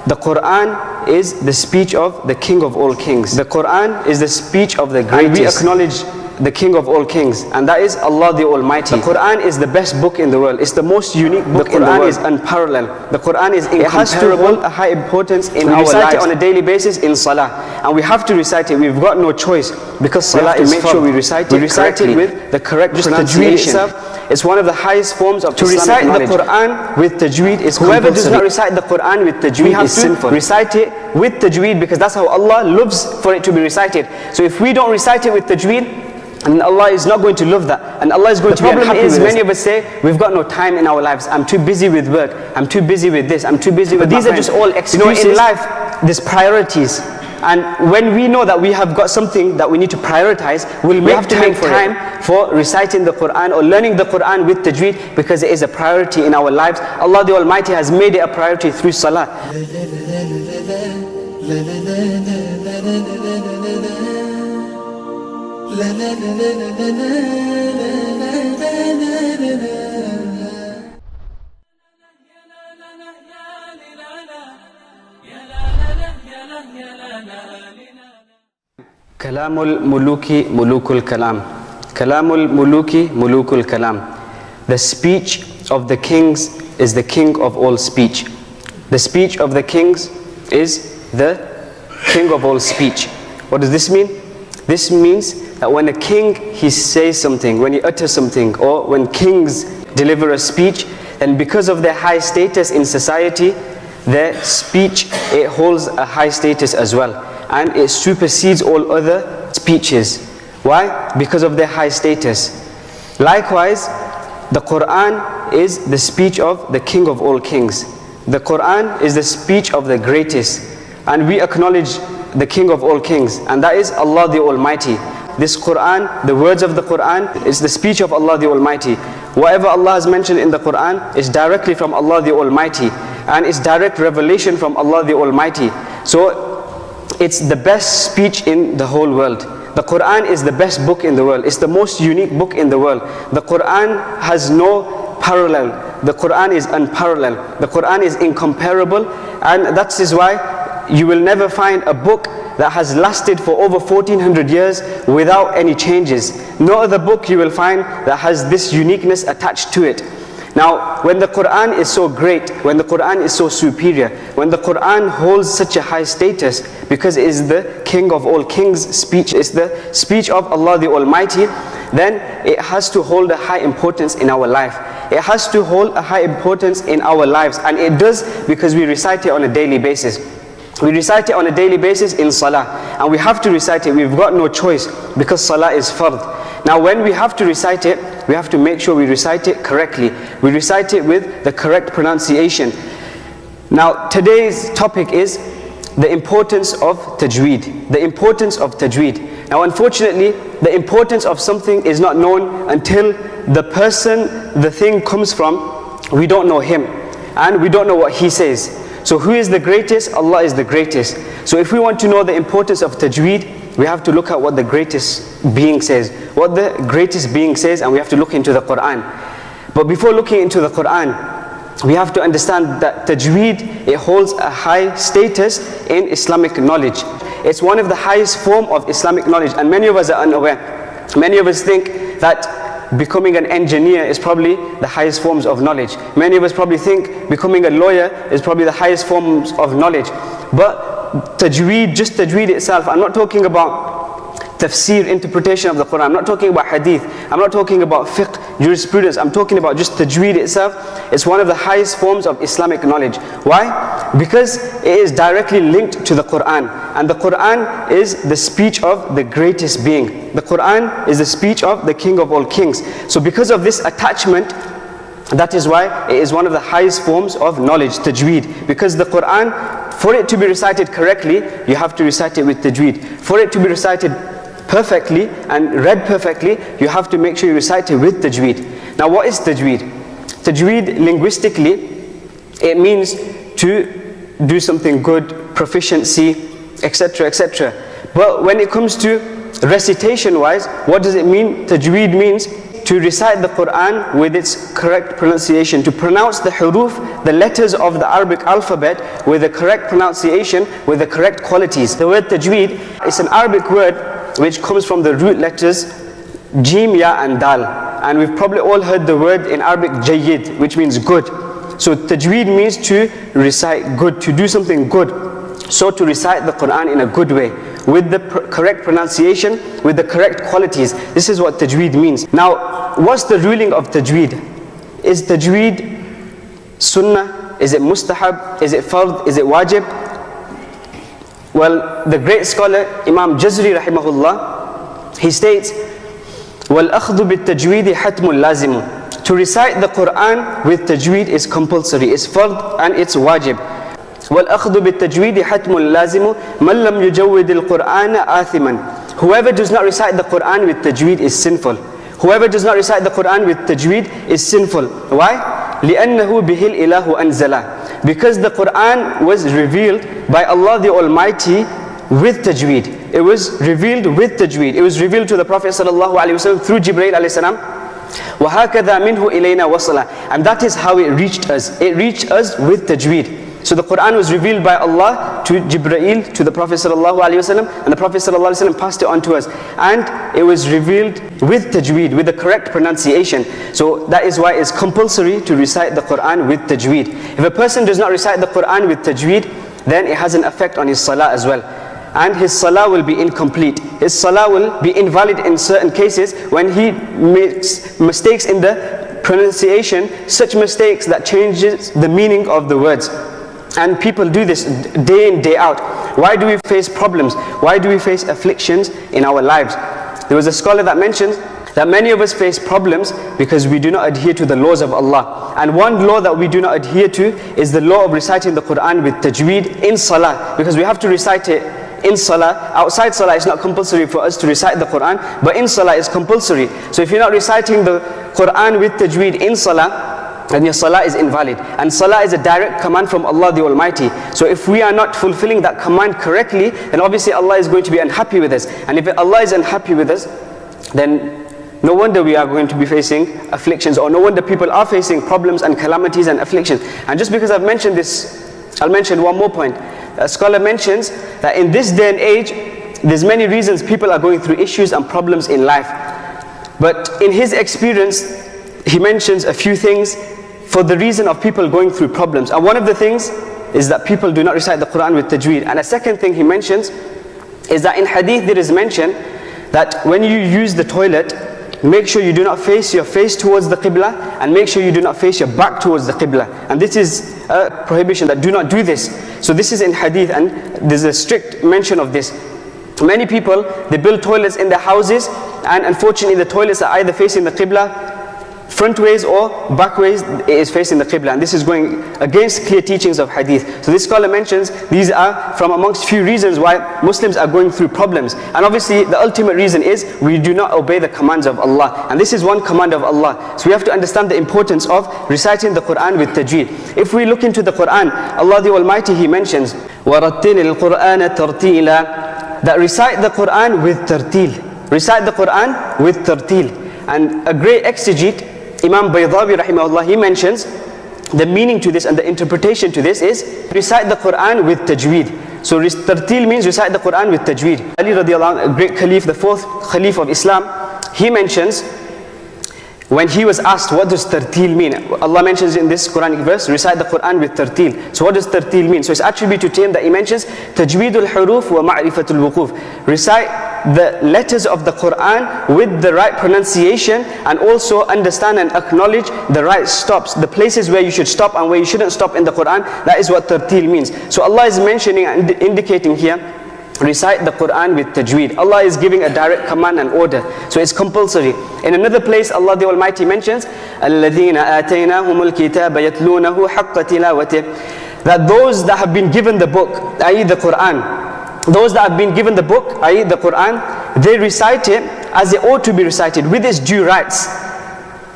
the Quran is the speech of the King of all kings. The Quran is the speech of the greatest. And we acknowledge the King of all kings, and that is Allah the Almighty. The Quran is the best book in the world. It's the most unique book in the world. The Quran is unparalleled. The Quran is incomparable. It has to hold a high importance in our lives. We recite it on a daily basis in Salah, and we have to recite it. We've got no choice, because Salah is make sure we recite it with the correct pronunciation. It's one of the highest forms of Islamic knowledge. To recite the Quran with Tajweed is whoever does not recite the Quran with Tajweed is sinful. Recite it with Tajweed, because that's how Allah loves for it to be recited. So if we don't recite it with Tajweed, and Allah is not going to love that, and Allah is going to be unhappy with us. The problem is, many of us say, we've got no time in our lives. I'm too busy with work. I'm too busy with this. I'm too busy with that. These are just all excuses. In life, there's priorities. And when we know that we have got something that we need to prioritize, we have to make time for reciting the Quran or learning the Quran with Tajweed, because it is a priority in our lives. Allah the Almighty has made it a priority through Salah. Kalamul muluki mulukul kalam. Kalamul muluki mulukul kalam. The speech of the kings is the king of all speech. The speech of the kings is the king of all speech. What does this mean? This means that when a king, he says something, when he utters something, or when kings deliver a speech, then because of their high status in society, their speech, it holds a high status as well, and it supersedes all other speeches. Why? Because of their high status. Likewise, the Quran is the speech of the King of all kings. The Quran is the speech of the greatest, and we acknowledge the King of all kings, and that is Allah the Almighty. This Quran, the words of the Quran, is the speech of Allah the Almighty. Whatever Allah has mentioned in the Quran is directly from Allah the Almighty, and it's direct revelation from Allah the Almighty. So it's the best speech in the whole world. The Quran is the best book in the world. It's the most unique book in the world. The Quran has no parallel. The Quran is unparalleled. The Quran is incomparable, and that is why you will never find a book that has lasted for over 1400 years without any changes. No other book you will find that has this uniqueness attached to it. Now, when the Quran is so great, when the Quran is so superior, when the Quran holds such a high status, because it is the King of all kings' speech, it's the speech of Allah the Almighty, then it has to hold a high importance in our life. It has to hold a high importance in our lives, and it does because we recite it on a daily basis. We recite it on a daily basis in Salah, and we have to recite it. We've got no choice, because Salah is fard. Now when we have to recite it, we have to make sure we recite it correctly. We recite it with the correct pronunciation. Now today's topic is the importance of Tajweed. The importance of Tajweed. Now unfortunately, the importance of something is not known until the person the thing comes from, we don't know him, and we don't know what he says. So who is the greatest? Allah is the greatest. So if we want to know the importance of Tajweed, we have to look at what the greatest being says. What the greatest being says, and we have to look into the Quran. But before looking into the Quran, we have to understand that Tajweed, it holds a high status in Islamic knowledge. It's one of the highest form of Islamic knowledge, and many of us are unaware. Many of us think that becoming an engineer is probably the highest forms of knowledge. Many of us probably think becoming a lawyer is probably the highest forms of knowledge. But Tajweed, just Tajweed itself, I'm not talking about tafsir, interpretation of the Quran, I'm not talking about hadith, I'm not talking about fiqh, jurisprudence, I'm talking about just Tajweed itself. It's one of the highest forms of Islamic knowledge. Why? Because it is directly linked to the Quran, and the Quran is the speech of the greatest being. The Quran is the speech of the King of all kings. So because of this attachment, that is why it is one of the highest forms of knowledge, Tajweed. Because the Quran, for it to be recited correctly, you have to recite it with Tajweed. For it to be recited perfectly and read perfectly, you have to make sure you recite it with Tajweed. Now what is Tajweed? Tajweed linguistically, it means to do something good, proficiency, etc., etc. But when it comes to recitation wise, what does it mean? Tajweed means to recite the Quran with its correct pronunciation, to pronounce the huruf, the letters of the Arabic alphabet with the correct pronunciation, with the correct qualities. The word tajweed is an Arabic word which comes from the root letters Jim, Ya and Dal. And we've probably all heard the word in Arabic jayyid, which means good. So tajweed means to recite good, to do something good. So to recite the Quran in a good way, with the correct pronunciation, with the correct qualities. This is what tajweed means. Now, what's the ruling of tajweed? Is tajweed sunnah? Is it mustahab? Is it fard? Is it wajib? Well, the great scholar Imam Jazri rahimahullah, he states, وَالْأَخْذُ بِالتَّجْوِيدِ حَتْمٌ لَازِمٌ. To recite the Quran with tajweed is compulsory, it's fard and it's wajib. وَالْأَخْذُ بِالتَّجْوِيدِ حَتْمٌ لَازِمٌ مَنْ لَمْ يُجَوِّدِ الْقُرْآنَ آثِمًا. Whoever does not recite the Quran with tajweed is sinful. Whoever does not recite the Quran with tajweed is sinful. Why? لِأَنَّهُ بِهِ الْإِلَهُ أَنزَلَ. Because the Quran was revealed by Allah the Almighty with tajweed. It was revealed with tajweed. It was revealed to the Prophet ﷺ through Jibreel alayhi وَهَكَذَا مِنْهُ إِلَيْنَا وَصَلَ. And that is how it reached us. It reached us with tajweed. So the Quran was revealed by Allah to Jibreel, to the Prophet ﷺ, and the Prophet ﷺ passed it on to us. And it was revealed with tajweed, with the correct pronunciation. So that is why it's compulsory to recite the Quran with tajweed. If a person does not recite the Quran with tajweed, then it has an effect on his salah as well. And his salah will be incomplete. His salah will be invalid in certain cases when he makes mistakes in the pronunciation, such mistakes that changes the meaning of the words. And people do this day in, day out. Why do we face problems? Why do we face afflictions in our lives? There was a scholar that mentions that many of us face problems because we do not adhere to the laws of Allah. And one law that we do not adhere to is the law of reciting the Quran with tajweed in salah, because we have to recite it in salah. Outside salah it's not compulsory for us to recite the Quran, but in salah it's compulsory. So if you're not reciting the Quran with tajweed in salah, then your salah is invalid. And salah is a direct command from Allah the Almighty. So if we are not fulfilling that command correctly, then obviously Allah is going to be unhappy with us. And if Allah is unhappy with us, then no wonder we are going to be facing afflictions, or no wonder people are facing problems and calamities and afflictions. And just because I've mentioned this, I'll mention one more point. A scholar mentions that in this day and age, there's many reasons people are going through issues and problems in life. But in his experience, he mentions a few things for the reason of people going through problems. And one of the things is that people do not recite the Quran with tajweed. And a second thing he mentions is that in hadith there is mention that when you use the toilet, make sure you do not face your face towards the Qibla, and make sure you do not face your back towards the Qibla. And this is a prohibition, that do not do this. So this is in hadith, and there's a strict mention of this. Many people, they build toilets in their houses, and unfortunately the toilets are either facing the Qibla front ways or back ways, it is facing the Qibla, and this is going against clear teachings of hadith. So this scholar mentions these are from amongst few reasons why Muslims are going through problems. And obviously the ultimate reason is we do not obey the commands of Allah, and this is one command of Allah. So we have to understand the importance of reciting the Quran with tajweed. If we look into the Quran, Allah the Almighty, He mentions وَرَتِّلِ الْقُرْآنَ تَرْتِيلًا, that recite the Quran with tartil. Recite the Quran with tartil. And a great exegete, Imam Baydawi rahimahullah, he mentions the meaning to this and the interpretation to this is recite the Quran with tajweed. So tartil means recite the Quran with tajweed. Ali radiallahu anhu, a great caliph, the fourth caliph of Islam, he mentions when he was asked what does tartil mean, Allah mentions in this Quranic verse, recite the Quran with tartil. So what does tartil mean? So it's attributed to him that he mentions tajweedul huruf wa ma'rifatul wuquf. Recite the letters of the Quran with the right pronunciation, and also understand and acknowledge the right stops, the places where you should stop and where you shouldn't stop in the Quran. That is what tartil means. So Allah is mentioning and indicating here, recite the Quran with tajweed. Allah is giving a direct command and order, so it's compulsory. In another place, Allah the Almighty mentions الَّذِينَ آتَيْنَاهُمُ الْكِتَابَ يَتْلُونَهُ حَقَّ تِلَاوَتِهِ, that those that have been given the book, i.e. the Quran, those that have been given the book, i.e. the Quran, they recite it as it ought to be recited, with its due rights.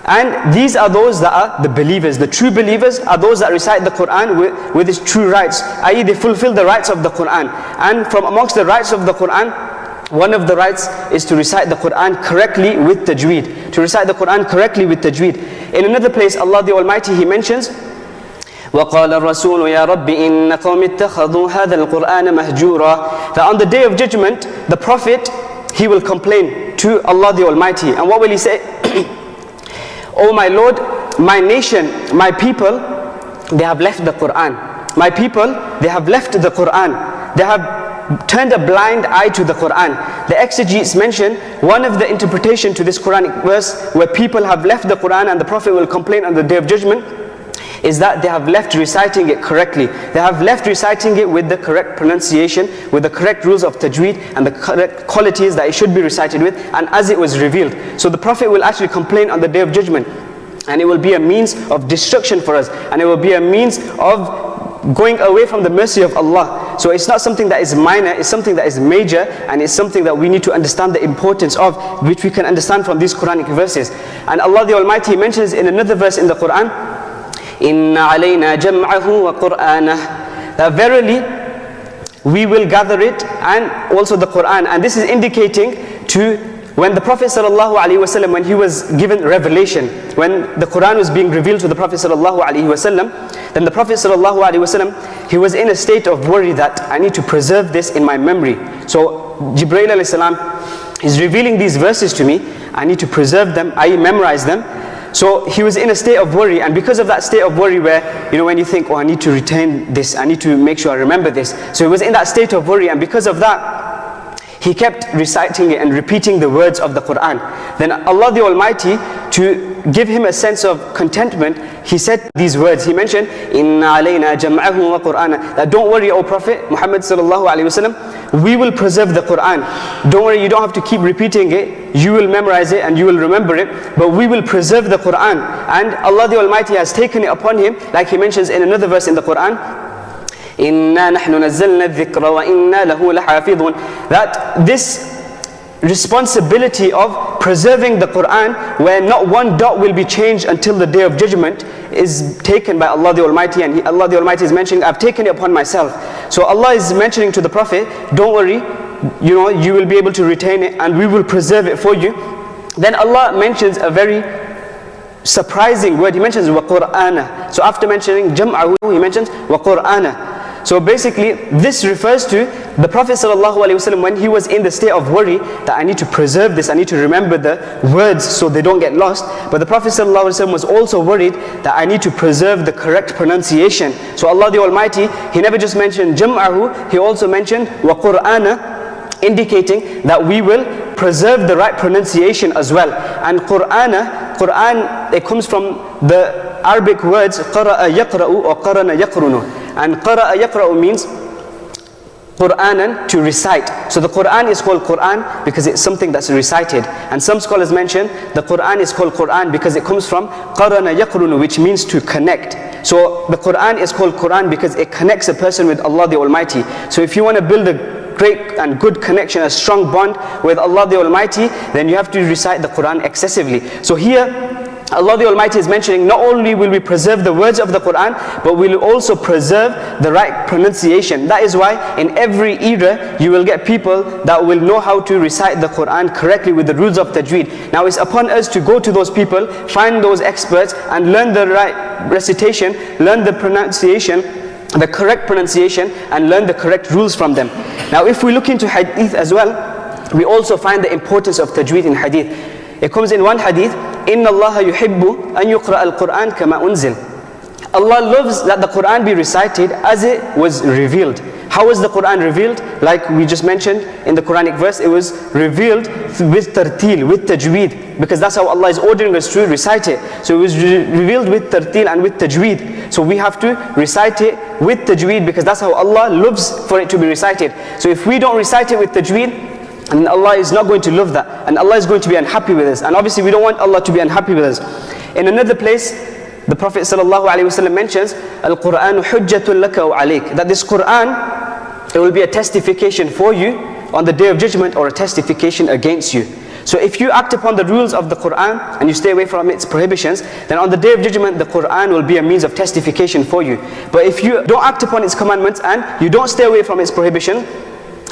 And these are those that are the believers. The true believers are those that recite the Quran with its true rights, i.e. they fulfill the rights of the Quran. And from amongst the rights of the Quran one of the rights is to recite the Quran correctly with tajweed. To recite the Quran correctly with tajweed. In another place, Allah the Almighty, He mentions, وَقَالَ الرَّسُولُ يَا رَبِّ إِنَّ قَوْمِ اتَّخَذُوا هَذَا الْقُرْآنَ مَهْجُورًا. That on the day of judgment, the Prophet, he will complain to Allah the Almighty. And what will he say? Oh my Lord, my nation, my people, they have left the Quran. My people, they have left the Quran. They have turned a blind eye to the Quran. The exegetes mention one of the interpretation to this Quranic verse where people have left the Quran and the Prophet will complain on the day of judgment is that they have left reciting it correctly. They have left reciting it with the correct pronunciation, with the correct rules of tajweed and the correct qualities that it should be recited with, and as it was revealed. So the Prophet will actually complain on the day of judgment, and it will be a means of destruction for us, and it will be a means of going away from the mercy of Allah. So it's not something that is minor, it's something that is major, and it's something that we need to understand the importance of, which we can understand from these Quranic verses. And Allah the Almighty mentions in another verse in the Quran, إِنَّ عَلَيْنَا جَمْعَهُ وَقُرْآنَهُ, that verily we will gather it and also the Quran. And this is indicating to when the Prophet ﷺ, when he was given revelation, when the Quran was being revealed to the Prophet ﷺ, then the Prophet ﷺ, he was in a state of worry that I need to preserve this in my memory. So Jibreel alayhi salam is revealing these verses to me, I need to preserve them, I memorize them. So he was in a state of worry, and because of that state of worry where, when you think, oh, I need to retain this, I need to make sure I remember this. So he was in that state of worry, and because of that, he kept reciting it and repeating the words of the Quran. Then Allah the Almighty, to give him a sense of contentment, He said these words. He mentioned, Inna alayna jam'ahu wa Qur'ana, that don't worry, O Prophet Muhammad sallallahu alayhi wasallam, we will preserve the Quran. Don't worry, you don't have to keep repeating it. You will memorize it and you will remember it, but we will preserve the Quran. And Allah the Almighty has taken it upon Him, like He mentions in another verse in the Quran, إِنَّا نَحْنُ نَزَّلْنَا الذِّكْرَ وَإِنَّا لَهُ لَحَافِظُونَ, that this responsibility of preserving the Quran, where not one dot will be changed until the day of judgment, is taken by Allah the Almighty. And Allah the Almighty is mentioning, I've taken it upon myself. So Allah is mentioning to the Prophet, don't worry, you will be able to retain it and we will preserve it for you. Then Allah mentions a very surprising word. He mentions وَقُرْآنَ. So after mentioning jam'ahu, He mentions وَقُرْآنَ. So basically, this refers to the Prophet ﷺ when he was in the state of worry that I need to preserve this, I need to remember the words so they don't get lost. But the Prophet ﷺ was also worried that I need to preserve the correct pronunciation. So Allah the Almighty, He never just mentioned jam'ahu, He also mentioned wa Qur'ana, indicating that we will preserve the right pronunciation as well. And Qur'an, it comes from the Arabic words qara'a yaqra'u or qarana yaqrunu. And qara'a yaqra'u means Qur'anan, to recite. So the Qur'an is called Qur'an because it's something that's recited. And some scholars mention the Qur'an is called Qur'an because it comes from qarana yaqrunu, which means to connect. So the Qur'an is called Qur'an because it connects a person with Allah the Almighty. So if you want to build a great and good connection, a strong bond with Allah the Almighty, then you have to recite the Quran excessively. So here Allah the Almighty is mentioning, not only will we preserve the words of the Quran, but we will also preserve the right pronunciation. That is why in every era you will get people that will know how to recite the Quran correctly with the rules of Tajweed. Now it's upon us to go to those people, find those experts and learn the right recitation, learn the pronunciation, the correct pronunciation, and learn the correct rules from them. Now if we look into hadith as well, we also find the importance of tajweed in hadith. It comes in one hadith, إِنَّ اللَّهَ يُحِبُّ أَن يُقْرَأَ الْقُرْآنَ كَمَا أُنزِلَ. Allah loves that the Quran be recited as it was revealed. How was the Quran revealed? Like we just mentioned in the Quranic verse, it was revealed with tartil, with tajweed, because that's how Allah is ordering us to recite it. So it was revealed with tartil and with tajweed. So we have to recite it with tajweed because that's how Allah loves for it to be recited. So if we don't recite it with tajweed, and Allah is not going to love that, and Allah is going to be unhappy with us. And obviously we don't want Allah to be unhappy with us. In another place, the Prophet ﷺ mentions, Al-Qur'anu hujjatun laka wa alayk, that this Qur'an, it will be a testification for you on the day of judgment, or a testification against you. So if you act upon the rules of the Qur'an and you stay away from its prohibitions, then on the day of judgment the Qur'an will be a means of testification for you. But if you don't act upon its commandments and you don't stay away from its prohibition,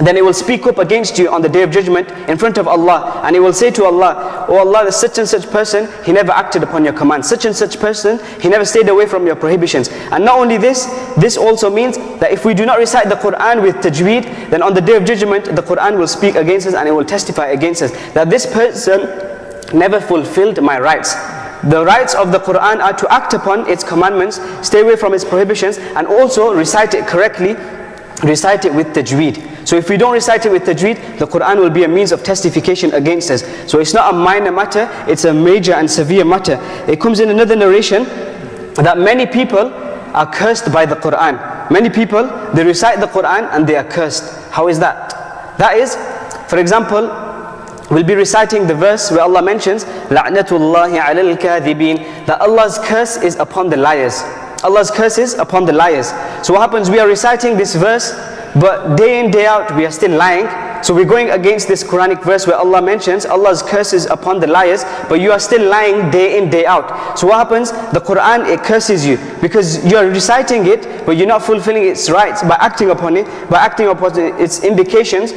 then it will speak up against you on the day of judgment in front of Allah, and it will say to Allah, "Oh Allah, the such and such person, he never acted upon your commands. Such and such person, he never stayed away from your prohibitions." And not only this, this also means that if we do not recite the Quran with tajweed, then on the day of judgment, the Quran will speak against us and it will testify against us that this person never fulfilled my rights. The rights of the Quran are to act upon its commandments, stay away from its prohibitions, and also recite it correctly, recite it with tajweed. So if we don't recite it with tajweed, the Quran will be a means of testification against us. So it's not a minor matter, it's a major and severe matter. It comes in another narration that many people are cursed by the Quran. Many people, they recite the Quran and they are cursed. How is that? That is, for example, we'll be reciting the verse where Allah mentions La'natullahi alal kadhibin, that Allah's curse is upon the liars. Allah's curse is upon the liars. So what happens, we are reciting this verse, but day in day out we are still lying. So we're going against this Quranic verse where Allah mentions Allah's curse is upon the liars, but you are still lying day in day out. So what happens, the Quran, it curses you because you are reciting it, but you're not fulfilling its rights by acting upon it, by acting upon its indications,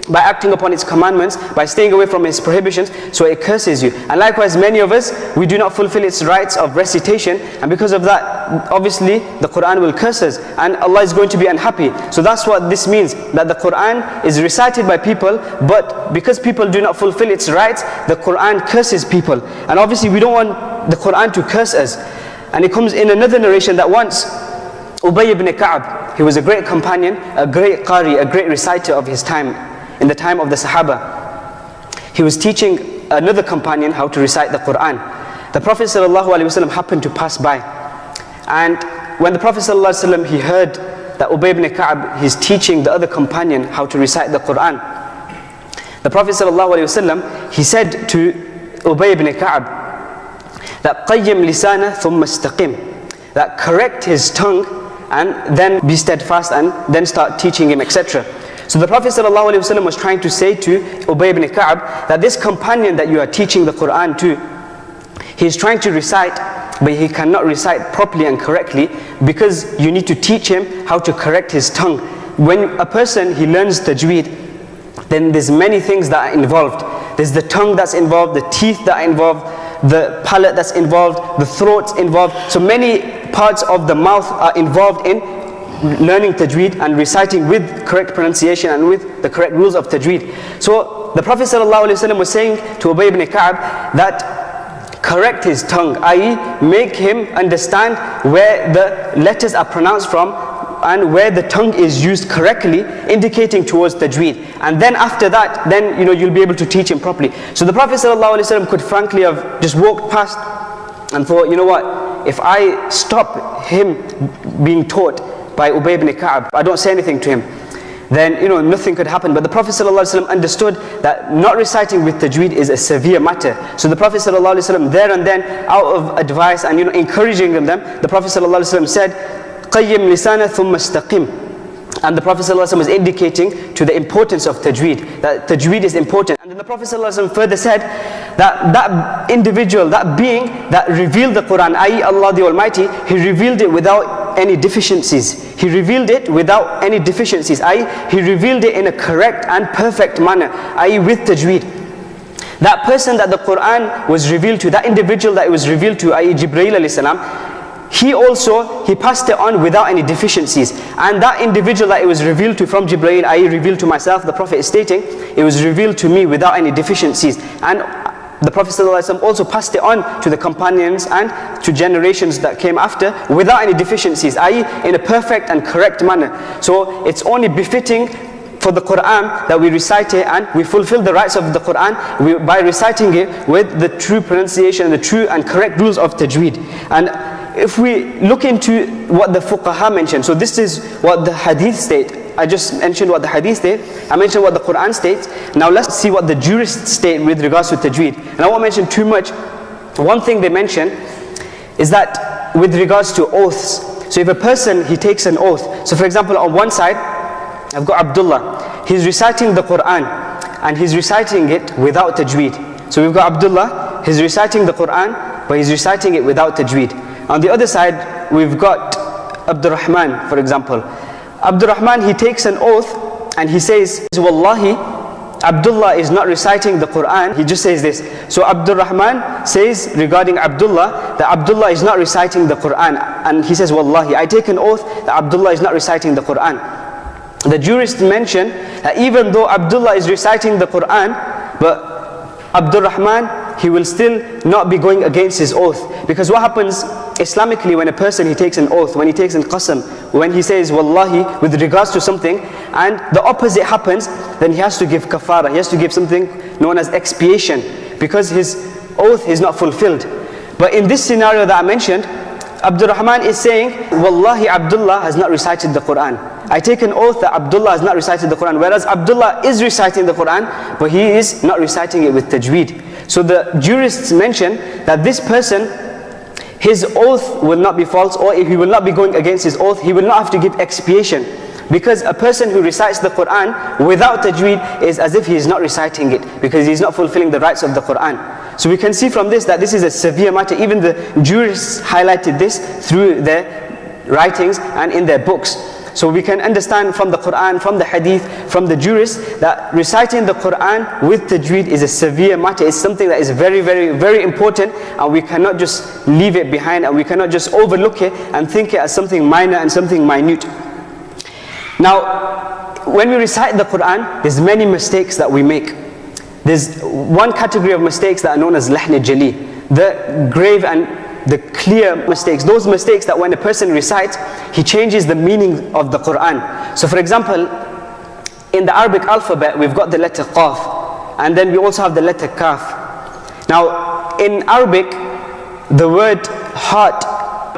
by acting upon its commandments, by staying away from its prohibitions. So it curses you. And likewise, many of us, we do not fulfill its rights of recitation, and because of that, obviously the Quran will curse us and Allah is going to be unhappy. So that's what this means, that the Quran is recited by people, but because people do not fulfill its rights, the Quran curses people. And obviously we don't want the Quran to curse us. And it comes in another narration that once Ubay ibn Ka'b, he was a great companion, a great qari, a great reciter of his time, in the time of the Sahaba. He was teaching another companion how to recite the Quran. The Prophet ﷺ happened to pass by, and when the Prophet ﷺ, he heard that Ubay ibn Ka'b, he's teaching the other companion how to recite the Quran, the Prophet ﷺ, he said to Ubay ibn Ka'b that qayyim lisana thumma istaqim, that correct his tongue and then be steadfast and then start teaching him, etc. So the Prophet ﷺ was trying to say to Ubay ibn Ka'b that this companion that you are teaching the Quran to, he is trying to recite, but he cannot recite properly and correctly because you need to teach him how to correct his tongue. When a person, he learns tajweed, then there's many things that are involved. There's the tongue that's involved, the teeth that are involved, the palate that's involved, the throat's involved. So many parts of the mouth are involved in learning tajweed and reciting with correct pronunciation and with the correct rules of tajweed. So the Prophet ﷺ was saying to Ubay ibn Ka'b that correct his tongue, i.e. make him understand where the letters are pronounced from and where the tongue is used correctly, indicating towards tajweed. And then after that, then you'll be able to teach him properly. So the Prophet ﷺ could frankly have just walked past and thought, you know what, if I stop him being taught by Ubay ibn Ka'b, I don't say anything to him, then nothing could happen. But the Prophet ﷺ understood that not reciting with tajweed is a severe matter. So the Prophet ﷺ there and then, out of advice and encouraging them, the Prophet ﷺ said, qayyim lisana thumma istaqim. And the Prophet ﷺ was indicating to the importance of tajweed, that tajweed is important. And then the Prophet ﷺ further said that that individual, that being that revealed the Quran, i.e. Allah the Almighty, He revealed it without any deficiencies. He revealed it without any deficiencies, i.e. He revealed it in a correct and perfect manner, i.e. with tajweed. That person that the Quran was revealed to, that individual that it was revealed to, i.e. Jibreel alayhi salam, he passed it on without any deficiencies. And that individual that it was revealed to from Jibreel, i.e. revealed to myself, the Prophet is stating, it was revealed to me without any deficiencies. And the Prophet ﷺ also passed it on to the companions and to generations that came after without any deficiencies, i.e. in a perfect and correct manner. So it's only befitting for the Quran that we recite it and we fulfill the rights of the Quran by reciting it with the true pronunciation, the true and correct rules of tajweed. And if we look into what the fuqaha mentioned, so this is what the hadith state. I just mentioned what the hadith state, I mentioned what the Quran states. Now let's see what the jurists state with regards to tajweed. And I won't mention too much. One thing they mention is that with regards to oaths, so if a person, he takes an oath, so for example on one side, I've got Abdullah, he's reciting the Quran and he's reciting it without tajweed. So we've got Abdullah, he's reciting the Quran, but he's reciting it without tajweed. On the other side, we've got Abdurrahman, for example. Abdurrahman, he takes an oath and he says, Wallahi, Abdullah is not reciting the Quran. He just says this. So Abdul Rahman says regarding Abdullah that Abdullah is not reciting the Quran, and he says, Wallahi, I take an oath that Abdullah is not reciting the Quran. The jurists mention that even though Abdullah is reciting the Quran, but Abdul Rahman, he will still not be going against his oath. Because what happens Islamically when a person, he takes an oath, when he takes an qasam, when he says Wallahi with regards to something, and the opposite happens, then he has to give kafara, he has to give something known as expiation, because his oath is not fulfilled. But in this scenario that I mentioned, Abdul Rahman is saying, Wallahi, Abdullah has not recited the Quran. I take an oath that Abdullah has not recited the Quran, whereas Abdullah is reciting the Quran, but he is not reciting it with tajweed. So the jurists mention that this person, his oath will not be false, or if he will not be going against his oath, he will not have to give expiation. Because a person who recites the Quran without tajweed is as if he is not reciting it, because he is not fulfilling the rights of the Quran. So we can see from this that this is a severe matter. Even the jurists highlighted this through their writings and in their books. So we can understand from the Quran, from the hadith, from the jurists, that reciting the Quran with tajweed is a severe matter. It's something that is very, very, very important, and we cannot just leave it behind, and we cannot just overlook it and think it as something minor and something minute. Now, when we recite the Quran, there's many mistakes that we make. There's one category of mistakes that are known as lahn jali, the grave and the clear mistakes. Those mistakes that when a person recites, he changes the meaning of the Quran. So for example, in the Arabic alphabet, we've got the letter qaf, and then we also have the letter kaf. Now, in Arabic, the word heart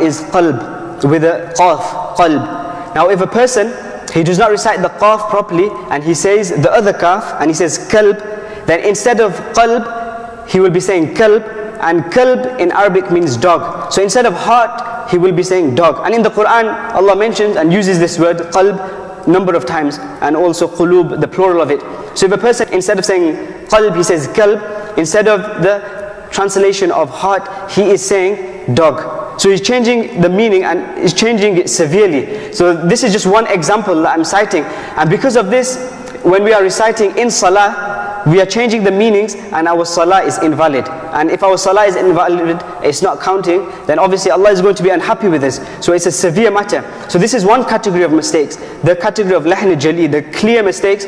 is qalb, with a qaf, qalb. Now, if a person, he does not recite the qaf properly, and he says the other kaf, and he says kalb, then instead of qalb, he will be saying kalb, and kalb in Arabic means dog. So instead of heart, he will be saying dog. And in the Quran, Allah mentions and uses this word qalb number of times, and also qulub, the plural of it. So if a person, instead of saying qalb, he says kalb, instead of the translation of heart, he is saying dog. So he's changing the meaning, and he's changing it severely. So this is just one example that I'm citing. And because of this, when we are reciting in salah, we are changing the meanings, and our salah is invalid. And if our salah is invalid, it's not counting, then obviously Allah is going to be unhappy with this. So it's a severe matter. So this is one category of mistakes, the category of lahn jali, the clear mistakes,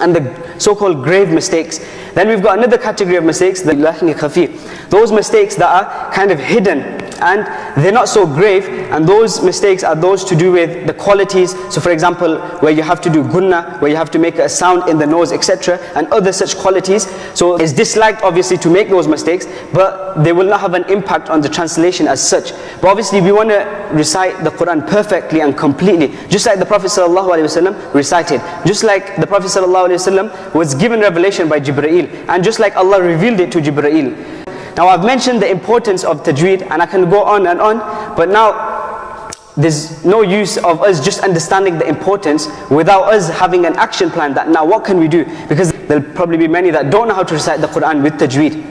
and the so-called grave mistakes. Then we've got another category of mistakes, the lahn khafi, those mistakes that are kind of hidden, and they're not so grave, and those mistakes are those to do with the qualities. So for example, where you have to do gunna, where you have to make a sound in the nose, etc., and other such qualities. So it's disliked obviously to make those mistakes, but they will not have an impact on the translation as such. But obviously we want to recite the Quran perfectly and completely, just like the Prophet ﷺ recited, just like the Prophet ﷺ was given revelation by Jibreel, and just like Allah revealed it to Jibreel. Now I've mentioned the importance of tajweed, and I can go on and on, but now there's no use of us just understanding the importance without us having an action plan that now what can we do? Because there'll probably be many that don't know how to recite the Quran with tajweed.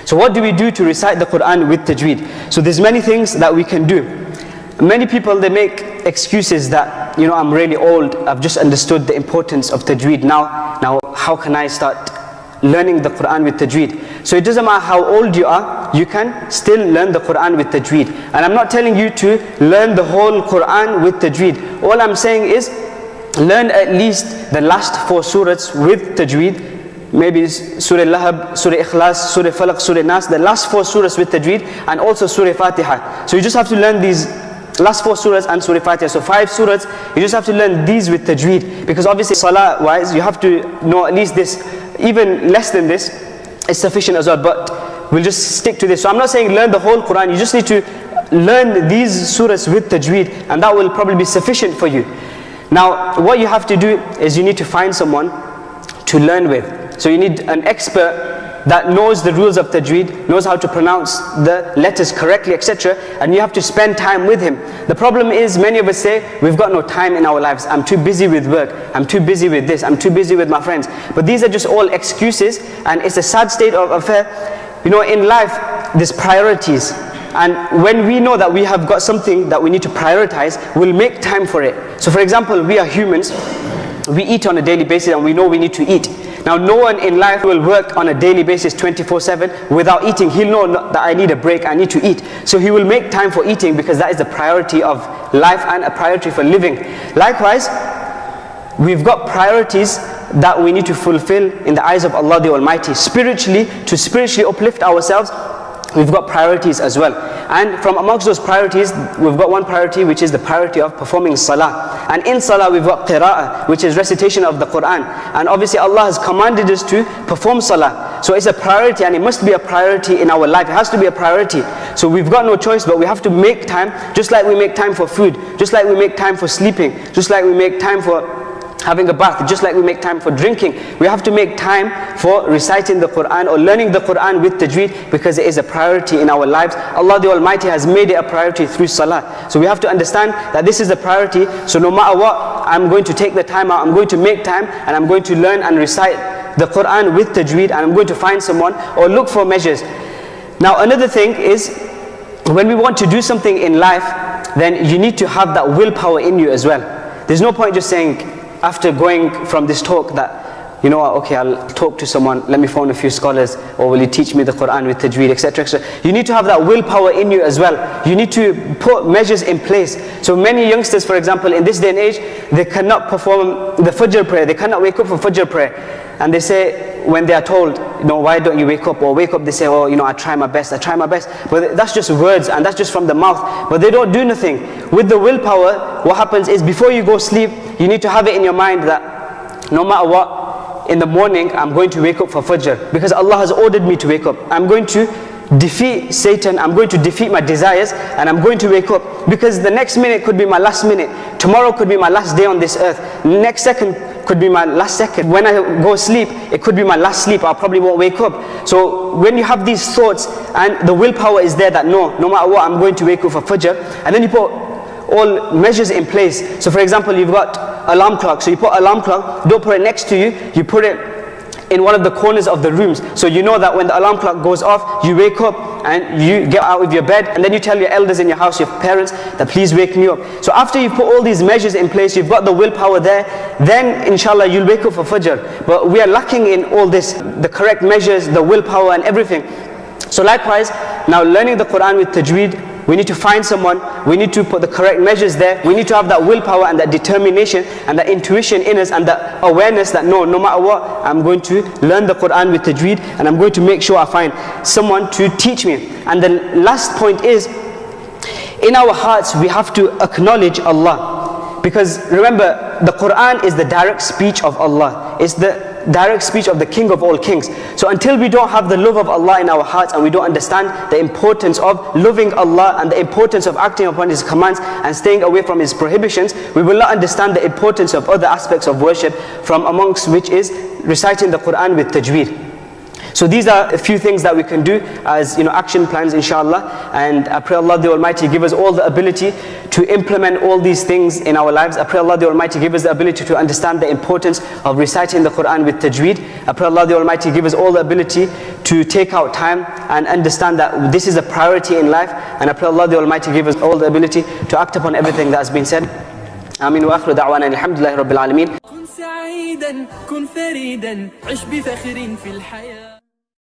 So what do we do to recite the Quran with tajweed? So there's many things that we can do. Many people, they make excuses that, you know, I'm really old, I've just understood the importance of tajweed now how can I start learning the Quran with tajweed? So it doesn't matter how old you are, you can still learn the Quran with tajweed. And I'm not telling you to learn the whole Quran with tajweed. All I'm saying is learn at least the last 4 surahs with tajweed. Maybe Surah Lahab, Surah Ikhlas, Surah Falaq, Surah Nas, the last 4 surahs with tajweed, and also Surah Fatiha. So you just have to learn these last 4 surahs and Surah Fatiha. So 5 surahs, you just have to learn these with tajweed. Because obviously salah wise, you have to know at least this. Even less than this is sufficient as well, but we'll just stick to this. So I'm not saying learn the whole Quran, you just need to learn these surahs with tajweed, and that will probably be sufficient for you. Now what you have to do is you need to find someone to learn with. So you need an expert that knows the rules of tajweed, knows how to pronounce the letters correctly, etc., and you have to spend time with him. The problem is, many of us say, we've got no time in our lives, I'm too busy with work, I'm too busy with this, I'm too busy with my friends. But these are just all excuses, and it's a sad state of affair. You know, in life, there's priorities, and when we know that we have got something that we need to prioritize, we'll make time for it. So for example, we are humans, we eat on a daily basis and we know we need to eat. Now no one in life will work on a daily basis 24/7 without eating. He'll know that I need a break, I need to eat. So he will make time for eating because that is the priority of life and a priority for living. Likewise, we've got priorities that we need to fulfill in the eyes of Allah the Almighty. Spiritually, to spiritually uplift ourselves, we've got priorities as well. And from amongst those priorities, we've got one priority which is the priority of performing salah. And in salah we've got qira'ah, which is recitation of the Quran. And obviously Allah has commanded us to perform salah. So it's a priority, and it must be a priority in our life. It has to be a priority. So we've got no choice, but we have to make time, just like we make time for food, just like we make time for sleeping, just like we make time for having a bath, just like we make time for drinking. We have to make time for reciting the Quran or learning the Quran with Tajweed, because it is a priority in our lives. Allah the Almighty has made it a priority through salah. So we have to understand that this is a priority. So no matter what, I'm going to take the time out, I'm going to make time, and I'm going to learn and recite the Quran with Tajweed, and I'm going to find someone or look for measures. Now another thing is, when we want to do something in life, then you need to have that willpower in you as well. There's no point just saying, after going from this talk, that, you know what, okay, I'll talk to someone, let me phone a few scholars, or will you teach me the Quran with Tajweed, etc., etc. You need to have that willpower in you as well. You need to put measures in place. So many youngsters, for example, in this day and age, they cannot perform the Fajr prayer, they cannot wake up for Fajr prayer. And they say, when they are told, you know, why don't you wake up, or wake up, they say, oh, you know, I try my best, I try my best. But that's just words, and that's just from the mouth, but they don't do nothing. With the willpower, what happens is, before you go sleep, you need to have it in your mind that no matter what, in the morning I'm going to wake up for Fajr, because Allah has ordered me to wake up. I'm going to defeat Satan, I'm going to defeat my desires, and I'm going to wake up, because the next minute could be my last minute, tomorrow could be my last day on this earth, next second could be my last second. When I go sleep, it could be my last sleep, I probably won't wake up. So when you have these thoughts and the willpower is there that no matter what, I'm going to wake up for Fajr, and then you put all measures in place. So for example, you've got alarm clock, so you put alarm clock, don't put it next to you, you put it in one of the corners of the rooms, so you know that when the alarm clock goes off, you wake up and you get out of your bed, and then you tell your elders in your house, your parents, that please wake me up. So after you put all these measures in place, you've got the willpower there, then inshallah you'll wake up for Fajr. But we are lacking in all this, the correct measures, the willpower and everything. So likewise, now learning the Quran with Tajweed, we need to find someone, we need to put the correct measures there, we need to have that willpower and that determination and that intuition in us, and that awareness that no matter what, I'm going to learn the Quran with Tajweed, and I'm going to make sure I find someone to teach me. And the last point is, in our hearts we have to acknowledge Allah, because remember, the Quran is the direct speech of Allah, it's the direct speech of the King of all kings. So until we don't have the love of Allah in our hearts, and we don't understand the importance of loving Allah and the importance of acting upon His commands and staying away from His prohibitions, we will not understand the importance of other aspects of worship, from amongst which is reciting the Quran with Tajweed. So these are a few things that we can do as, you know, action plans, inshallah. And I pray Allah the Almighty give us all the ability to implement all these things in our lives. I pray Allah the Almighty give us the ability to understand the importance of reciting the Quran with Tajweed. I pray Allah the Almighty give us all the ability to take out time and understand that this is a priority in life. And I pray Allah the Almighty give us all the ability to act upon everything that has been said. Ameen wa akhiru da'wana alhamdulillahi rabbil alameen. كن سعيدا كن فريدا عش بفخر في الحياة.